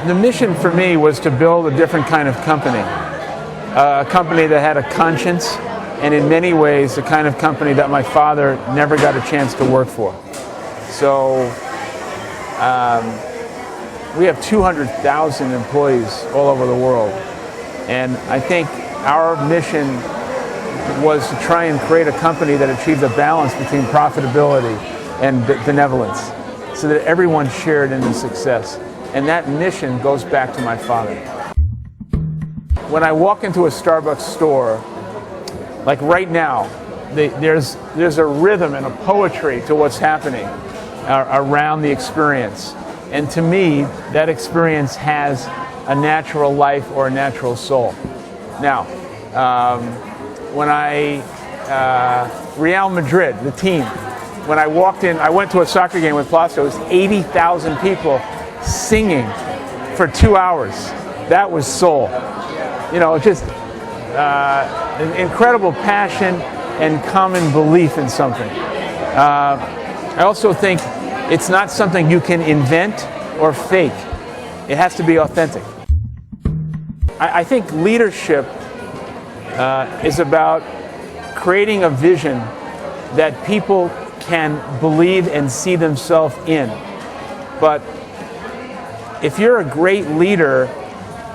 The mission for me was to build a different kind of company, a company that had a conscience, and in many ways the kind of company that my father never got a chance to work for. So we have 200,000 employees all over the world, and I think our mission was to try and create a company that achieved a balance between profitability and benevolence, so that everyone shared in the success. And that mission goes back to my father. When I walk into a Starbucks store, like right now, there's a rhythm and a poetry to what's happening around the experience. And to me, that experience has a natural life or a natural soul. Now, when Real Madrid, the team, when I walked in, I went to a soccer game with Plasto, it was 80,000 people singing for 2 hours. That was soul. You know, just an incredible passion and common belief in something. I also think it's not something you can invent or fake. It has to be authentic. I think leadership is about creating a vision that people can believe and see themselves in. But if you're a great leader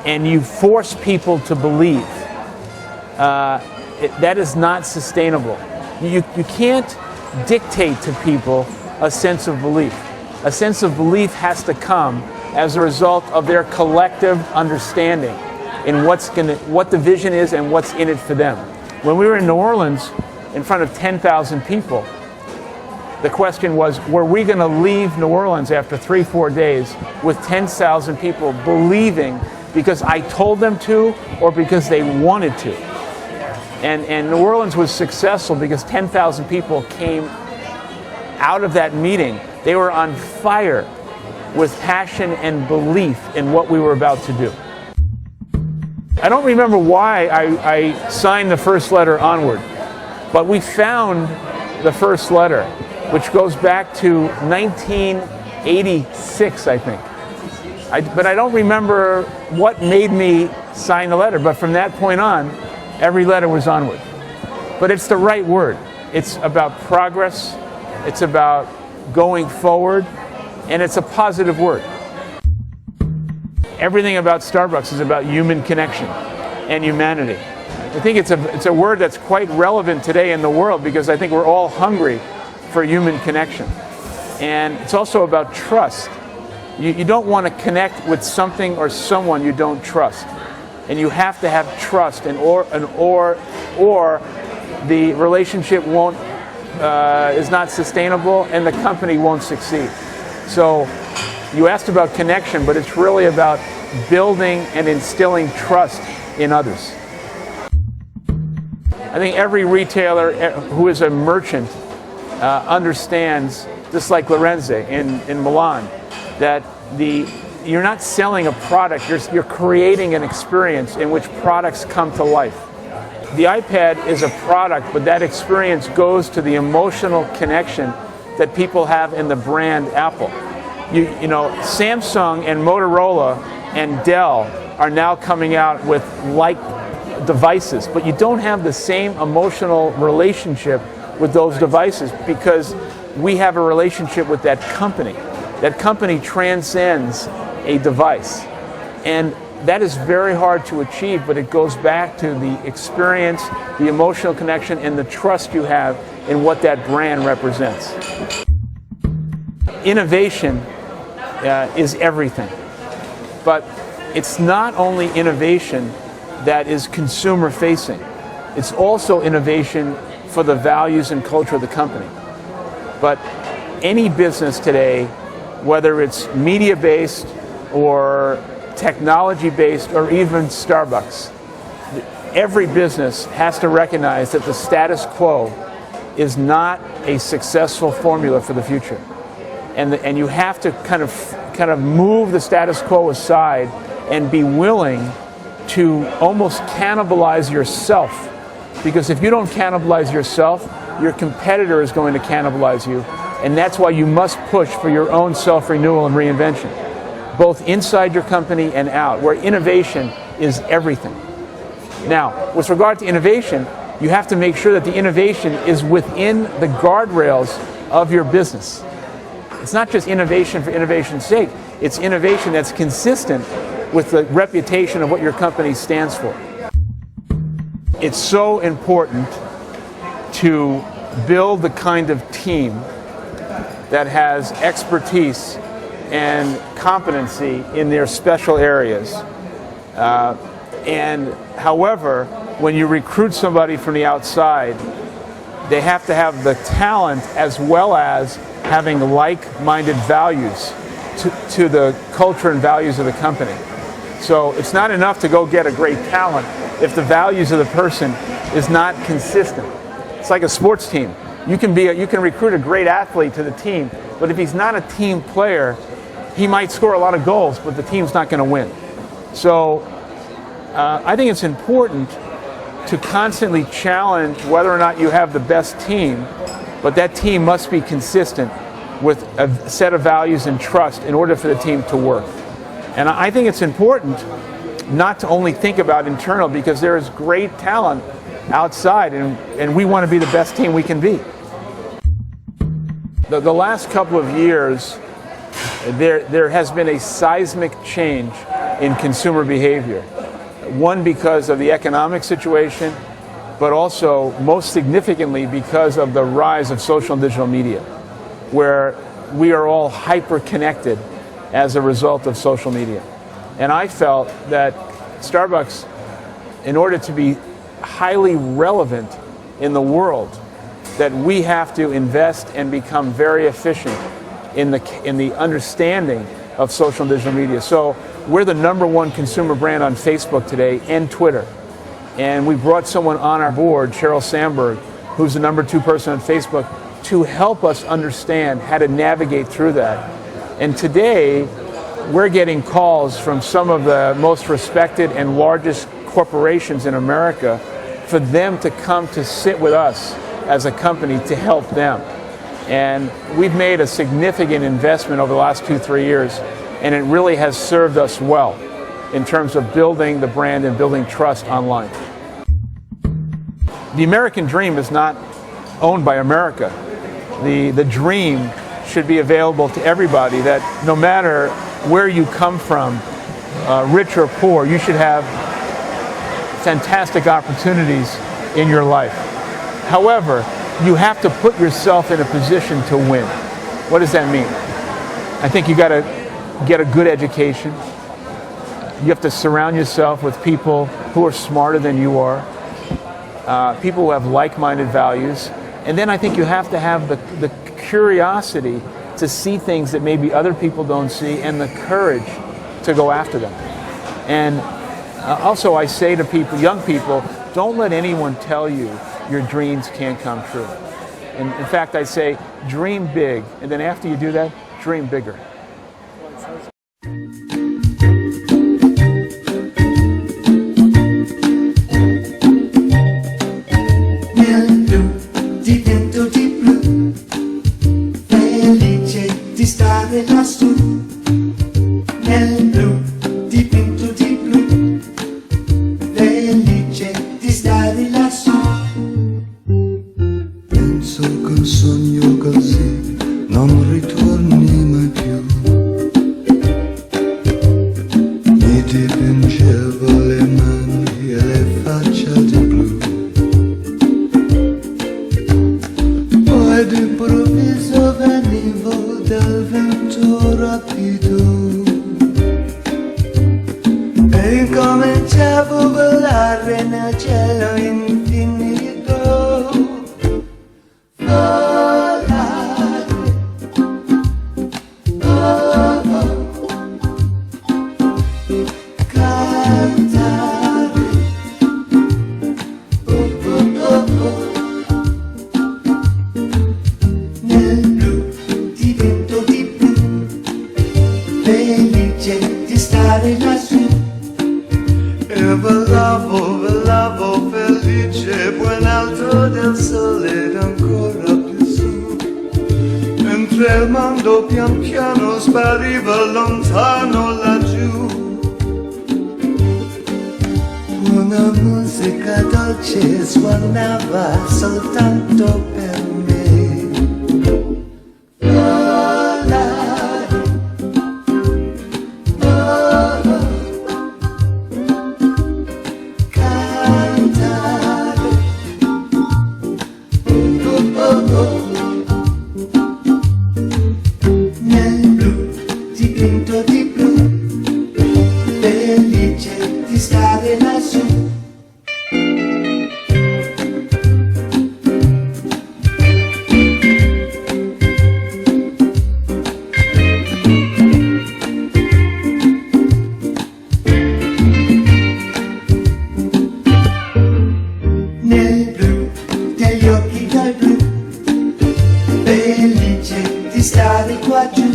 and you force people to believe, that is not sustainable. You can't dictate to people a sense of belief. A sense of belief has to come as a result of their collective understanding in what the vision is and what's in it for them. When we were in New Orleans in front of 10,000 people, the question was, were we going to leave New Orleans after 3-4 days with 10,000 people believing because I told them to or because they wanted to? And New Orleans was successful because 10,000 people came out of that meeting. They were on fire with passion and belief in what we were about to do. I don't remember why I signed the first letter onward, but we found the first letter, which goes back to 1986, I think. But I don't remember what made me sign the letter, but from that point on, every letter was onward. But it's the right word. It's about progress, it's about going forward, and it's a positive word. Everything about Starbucks is about human connection and humanity. I think it's a word that's quite relevant today in the world because I think we're all hungry for human connection. And it's also about trust. You don't want to connect with something or someone you don't trust. And you have to have trust, or the relationship is not sustainable and the company won't succeed. So you asked about connection, but it's really about building and instilling trust in others. I think every retailer who is a merchant understands, just like Lorenzo in Milan, that you're not selling a product, you're creating an experience in which products come to life. The iPad is a product, but that experience goes to the emotional connection that people have in the brand Apple. You know, Samsung and Motorola and Dell are now coming out with like devices, but you don't have the same emotional relationship with those devices because we have a relationship with that company. That company transcends a device. And that is very hard to achieve, but it goes back to the experience, the emotional connection, and the trust you have in what that brand represents. Innovation is everything. But it's not only innovation that is consumer facing. It's also innovation for the values and culture of the company. But any business today, whether it's media-based or technology-based or even Starbucks, every business has to recognize that the status quo is not a successful formula for the future. And you have to kind of move the status quo aside and be willing to almost cannibalize yourself. Because if you don't cannibalize yourself, your competitor is going to cannibalize you. And that's why you must push for your own self-renewal and reinvention. both inside your company and out, where innovation is everything. Now, with regard to innovation, you have to make sure that the innovation is within the guardrails of your business. It's not just innovation for innovation's sake. It's innovation that's consistent with the reputation of what your company stands for. It's so important to build the kind of team that has expertise and competency in their special areas. And however, when you recruit somebody from the outside, they have to have the talent as well as having like-minded values to the culture and values of the company. So it's not enough to go get a great talent if the values of the person is not consistent. It's like a sports team. You can recruit a great athlete to the team, but if he's not a team player, he might score a lot of goals, but the team's not going to win. So I think it's important to constantly challenge whether or not you have the best team, but that team must be consistent with a set of values and trust in order for the team to work. And I think it's important not to only think about internal, because there is great talent outside, and we want to be the best team we can be. The last couple of years, there has been a seismic change in consumer behavior. One, because of the economic situation, but also most significantly because of the rise of social and digital media, where we are all hyper-connected as a result of social media. And I felt that Starbucks, in order to be highly relevant in the world, that we have to invest and become very efficient in the understanding of social and digital media. So we're the #1 consumer brand on Facebook today and Twitter. And we brought someone on our board, Sheryl Sandberg, who's the #2 person on Facebook, to help us understand how to navigate through that. And today, we're getting calls from some of the most respected and largest corporations in America for them to come to sit with us as a company to help them. And we've made a significant investment over the last 2-3 years, and it really has served us well in terms of building the brand and building trust online. The American dream is not owned by America. The dream should be available to everybody, that no matter where you come from, rich or poor, you should have fantastic opportunities in your life. However, you have to put yourself in a position to win. What does that mean? I think you got to get a good education. You have to surround yourself with people who are smarter than you are, people who have like-minded values. And then I think you have to have the curiosity to see things that maybe other people don't see, and the courage to go after them. And also I say to people, young people, don't let anyone tell you your dreams can't come true. And in fact, I say, dream big, and then after you do that, dream bigger. Stare lassù nel blu, dipinto di blu, felice di stare lassù. Penso che un sogno così non ritorni mai più. Mi dipingevo le mani e le facce di blu. Poi d'improvviso venivo dal vento rapido e incominciavo a volare nel cielo infinito. Volare, oh, oh. Cantare, oh, oh, oh, oh. Nel blu divento di blu, felice di stare lassù. E volavo felice, poi in alto del sole ed ancora più mentre il mondo pian piano spariva lontano laggiù. Una musica dolce suonava soltanto per me. Volare, cantare, nel blu, dipinto di blu, felice di stare lassù. Nel blu degli occhi dal blu, felice di stare qua giù.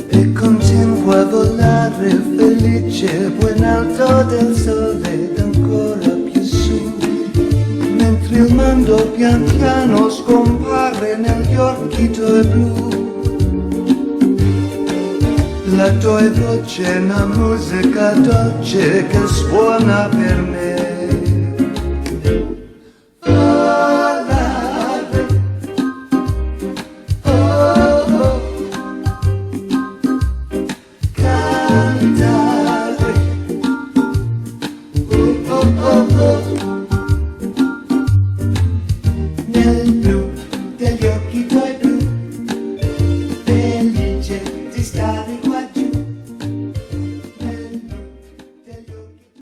E continuo a volare felice, poi in alto del sole ed ancora più su. Mentre il mondo pian piano scompare negli occhi tuoi blu. La tua voce è una musica dolce che suona per me.